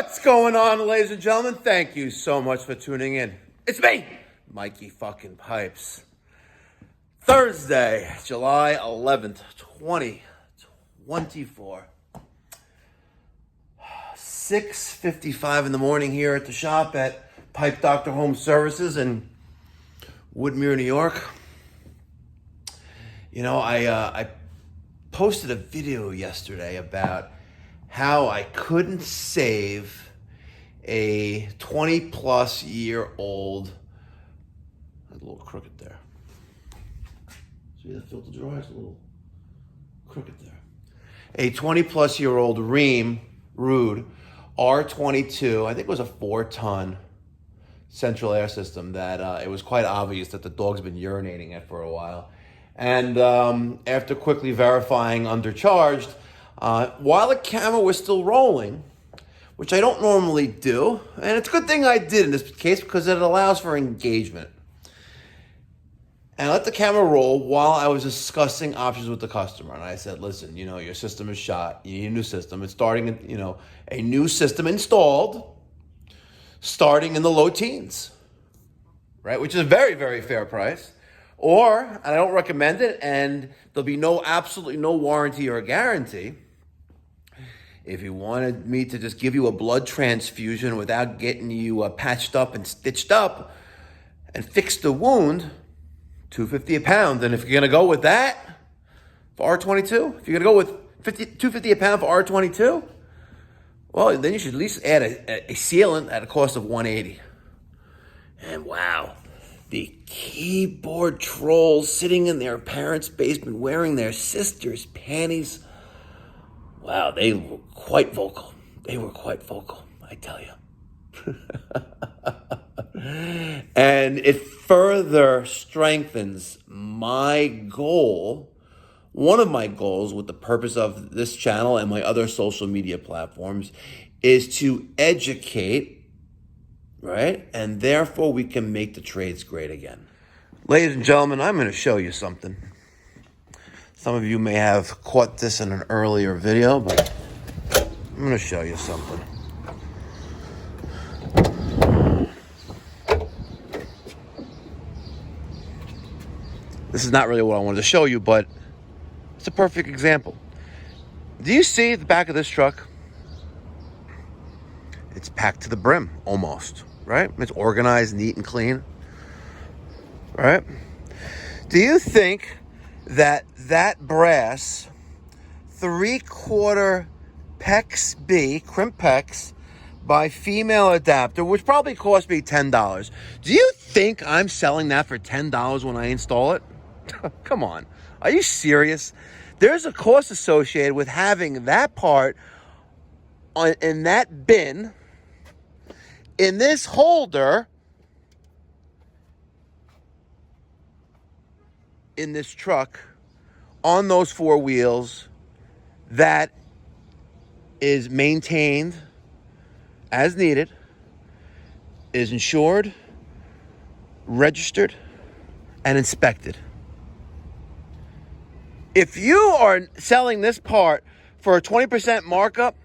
What's going on, ladies and gentlemen? Thank you so much for tuning in. It's me, Mikey fucking Pipes. Thursday, July 11th, 2024. 6:55 in the morning here at the shop at Pipe Doctor Home Services in Woodmere, New York. You know, I posted a video yesterday about how I couldn't save a 20-plus year old, a little crooked there. See the filter drawer? It's a little crooked there. A 20-plus year old Rheem Rude R22, I think it was a 4-ton central air system that it was quite obvious that the dog's been urinating it for a while. And after quickly verifying undercharged, while the camera was still rolling, which I don't normally do, and it's a good thing I did in this case because it allows for engagement. And I let the camera roll while I was discussing options with the customer. And I said, listen, you know, your system is shot. You need a new system. It's starting, you know, a new system installed, starting in the low teens, right? Which is a very, very fair price. Or, and I don't recommend it, and there'll be absolutely no warranty or guarantee. If you wanted me to just give you a blood transfusion without getting you patched up and stitched up and fix the wound, $250 a pound. And if you're going to go with that for R22, if you're going to go with $250 a pound for R22, well, then you should at least add a sealant at a cost of $180. And wow, the keyboard trolls sitting in their parents' basement wearing their sister's panties. Wow, they were quite vocal. They were quite vocal, I tell you. And it further strengthens my goal, one of my goals with the purpose of this channel and my other social media platforms is to educate, right? And therefore we can make the trades great again. Ladies and gentlemen, I'm going to show you something. Some of you may have caught this in an earlier video, but I'm going to show you something. This is not really what I wanted to show you, but it's a perfect example. Do you see the back of this truck? It's packed to the brim, almost, right? It's organized, neat, and clean, right? Do you think that brass 3/4 PEX B, crimp PEX, by female adapter, which probably cost me $10. Do you think I'm selling that for $10 when I install it? Come on. Are you serious? There's a cost associated with having that part in that bin, in this holder, in this truck, on those 4 wheels, that is maintained as needed, is insured, registered, and inspected. If you are selling this part for a 20% markup,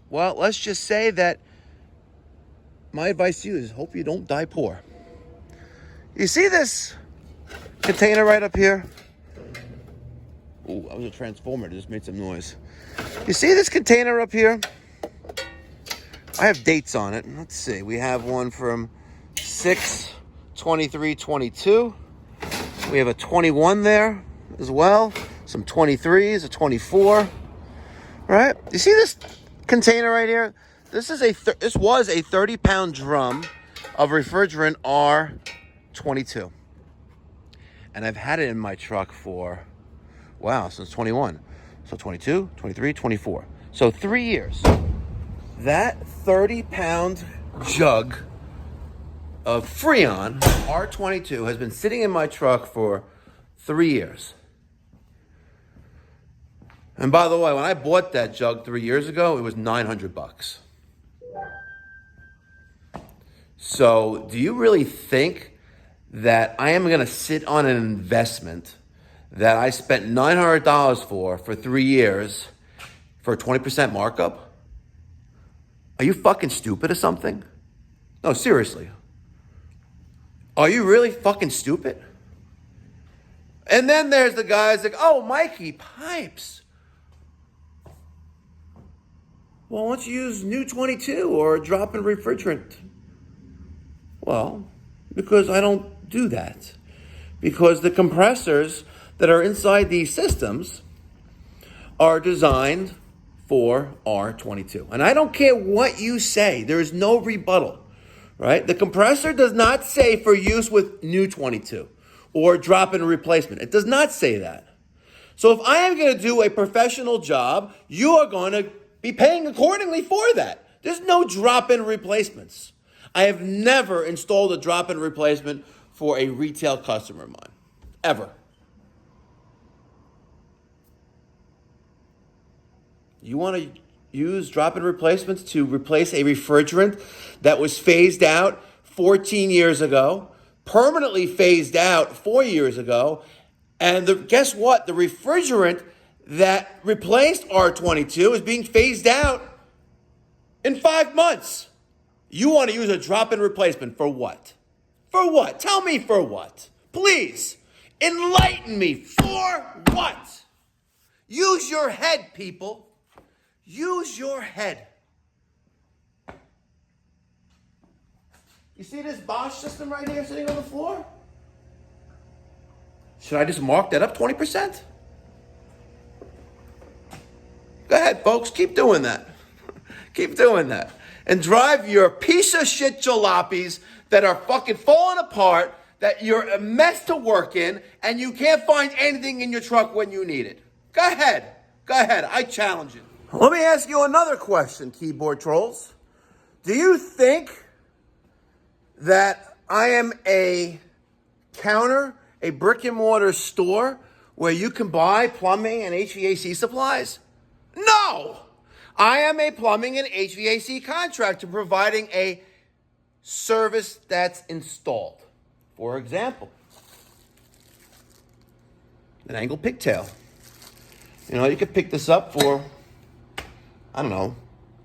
well, let's just say that my advice to you is hope you don't die poor. You see this container right up here? Ooh, that was a transformer. It just made some noise. You see this container up here? I have dates on it. Let's see. We have one from 6/23/22. We have a 21 there as well. Some 23s, a 24. Right? You see this container right here? This was a 30-pound drum of refrigerant R22. And I've had it in my truck for, wow, since 21. So 22, 23, 24. So 3 years. That 30-pound jug of Freon R22 has been sitting in my truck for 3 years. And by the way, when I bought that jug 3 years ago, it was $900. So do you really think that I am going to sit on an investment that I spent $900 for 3 years for a 20% markup? Are you fucking stupid or something? No, seriously. Are you really fucking stupid? And then there's the guys like, oh, Mikey Pipes. Well, why don't you use new 22 or a drop-in refrigerant? Well, because I don't do that. Because the compressors that are inside these systems are designed for R22. And I don't care what you say. There is no rebuttal, right? The compressor does not say for use with new 22 or drop-in replacement. It does not say that. So if I am going to do a professional job, you are going to be paying accordingly for that. There's no drop-in replacements. I have never installed a drop-in replacement for a retail customer of mine, ever. You want to use drop-in replacements to replace a refrigerant that was phased out 14 years ago, permanently phased out 4 years ago, and guess what? The refrigerant that replaced R22 is being phased out in 5 months. You want to use a drop-in replacement for what? For what? Tell me for what. Please, enlighten me. For what? Use your head, people. Use your head. You see this Bosch system right here sitting on the floor? Should I just mark that up 20%? Go ahead, folks. Keep doing that. Keep doing that. And drive your piece of shit jalopies that are fucking falling apart, that you're a mess to work in, and you can't find anything in your truck when you need it. Go ahead. Go ahead. I challenge you. Let me ask you another question, keyboard trolls. Do you think that I am a counter, a brick and mortar store where you can buy plumbing and HVAC supplies? No! I am a plumbing and HVAC contractor providing a service that's installed. For example, an angle pigtail. You know, you could pick this up for, I don't know,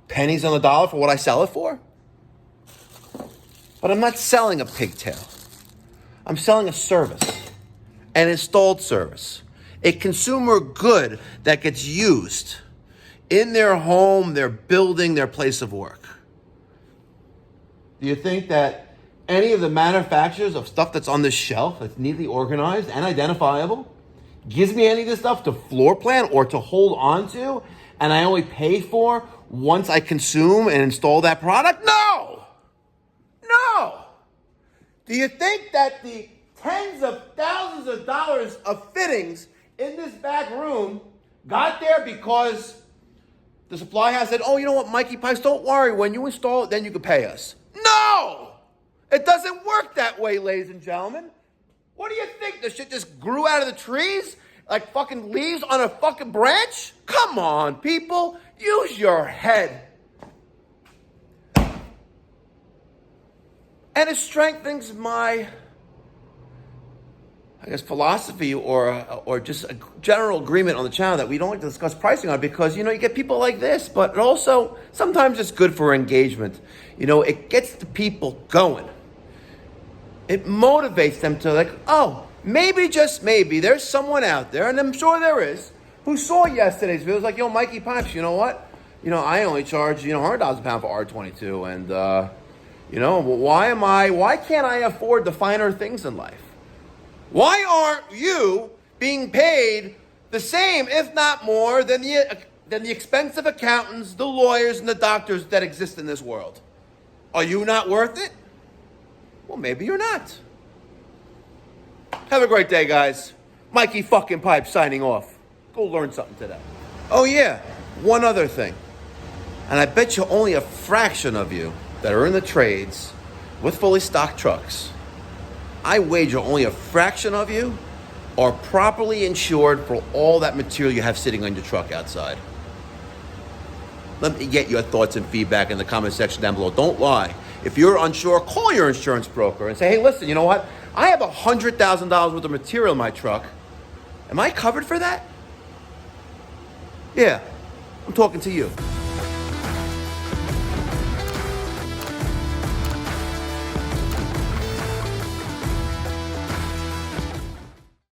pennies on the dollar for what I sell it for. But I'm not selling a pigtail. I'm selling a service, an installed service, a consumer good that gets used in their home, their building, their place of work. Do you think that any of the manufacturers of stuff that's on this shelf, that's neatly organized and identifiable, gives me any of this stuff to floor plan or to hold on to, and I only pay for once I consume and install that product? No! No! Do you think that the tens of thousands of dollars of fittings in this back room got there because the supply house said, oh, you know what, Mikey Pipes, don't worry. When you install it, then you can pay us. No! It doesn't work that way, ladies and gentlemen. What do you think? The shit just grew out of the trees like fucking leaves on a fucking branch? Come on, people. Use your head. And it strengthens my, I guess, philosophy or just a general agreement on the channel that we don't like to discuss pricing on because, you know, you get people like this, but it also sometimes it's good for engagement. You know, it gets the people going. It motivates them to like, oh, maybe, just maybe, there's someone out there, and I'm sure there is, who saw yesterday's video. It was like, yo, Mikey Pipes, you know what? You know, I only charge, $100 a pound for R22, and, why can't I afford the finer things in life? Why aren't you being paid the same, if not more, than the expensive accountants, the lawyers, and the doctors that exist in this world? Are you not worth it? Well, maybe you're not. Have a great day, guys. Mikey fucking Pipes signing off. Go learn something today. Oh, yeah. One other thing. And I bet you only a fraction of you that are in the trades with fully stocked trucks, I wager only a fraction of you are properly insured for all that material you have sitting on your truck outside. Let me get your thoughts and feedback in the comment section down below. Don't lie. If you're unsure, call your insurance broker and say, hey, listen, you know what? I have $100,000 worth of material in my truck. Am I covered for that? Yeah, I'm talking to you.